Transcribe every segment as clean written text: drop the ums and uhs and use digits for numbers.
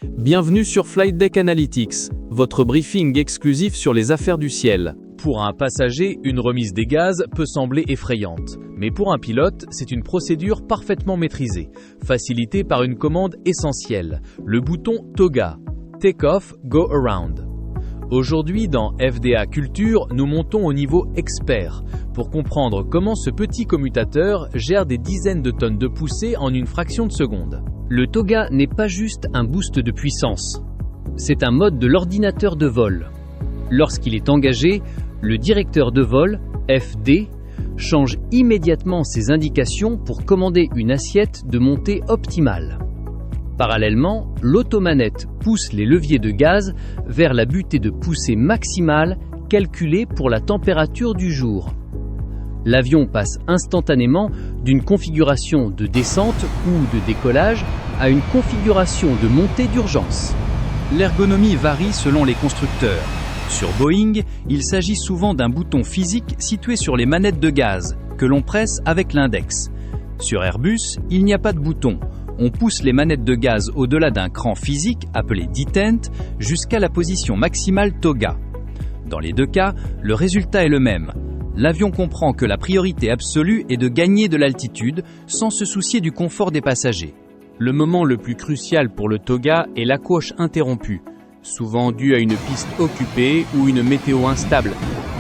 Bienvenue sur Flight Deck Analytics, votre briefing exclusif sur les affaires du ciel. Pour un passager, une remise des gaz peut sembler effrayante. Mais pour un pilote, c'est une procédure parfaitement maîtrisée, facilitée par une commande essentielle, le bouton TOGA, Take Off, Go Around. Aujourd'hui, dans FDA Culture, nous montons au niveau expert pour comprendre comment ce petit commutateur gère des dizaines de tonnes de poussée en une fraction de seconde. Le TOGA n'est pas juste un boost de puissance, c'est un mode de l'ordinateur de vol. Lorsqu'il est engagé, le directeur de vol, FD, change immédiatement ses indications pour commander une assiette de montée optimale. Parallèlement, l'automanette pousse les leviers de gaz vers la butée de poussée maximale calculée pour la température du jour. L'avion passe instantanément d'une configuration de descente ou de décollage à une configuration de montée d'urgence. L'ergonomie varie selon les constructeurs. Sur Boeing, il s'agit souvent d'un bouton physique situé sur les manettes de gaz, que l'on presse avec l'index. Sur Airbus, il n'y a pas de bouton. On pousse les manettes de gaz au-delà d'un cran physique, appelé detent, jusqu'à la position maximale TOGA. Dans les deux cas, le résultat est le même. L'avion comprend que la priorité absolue est de gagner de l'altitude sans se soucier du confort des passagers. Le moment le plus crucial pour le TOGA est l'accroche interrompue, souvent due à une piste occupée ou une météo instable,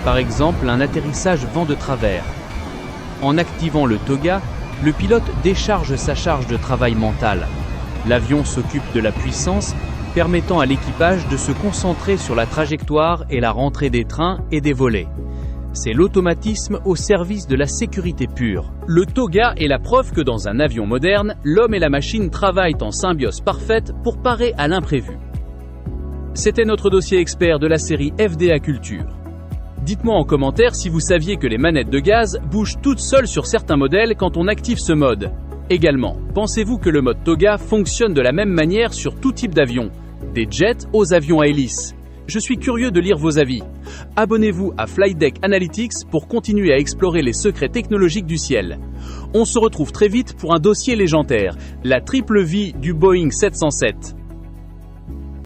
par exemple un atterrissage vent de travers. En activant le TOGA, le pilote décharge sa charge de travail mental. L'avion s'occupe de la puissance, permettant à l'équipage de se concentrer sur la trajectoire et la rentrée des trains et des volets. C'est l'automatisme au service de la sécurité pure. Le TOGA est la preuve que dans un avion moderne, l'homme et la machine travaillent en symbiose parfaite pour parer à l'imprévu. C'était notre dossier expert de la série FDA Culture. Dites-moi en commentaire si vous saviez que les manettes de gaz bougent toutes seules sur certains modèles quand on active ce mode. Également, pensez-vous que le mode TOGA fonctionne de la même manière sur tout type d'avion, des jets aux avions à hélice? Je suis curieux de lire vos avis. Abonnez-vous à Flight Deck Analytics pour continuer à explorer les secrets technologiques du ciel. On se retrouve très vite pour un dossier légendaire, la triple vie du Boeing 707.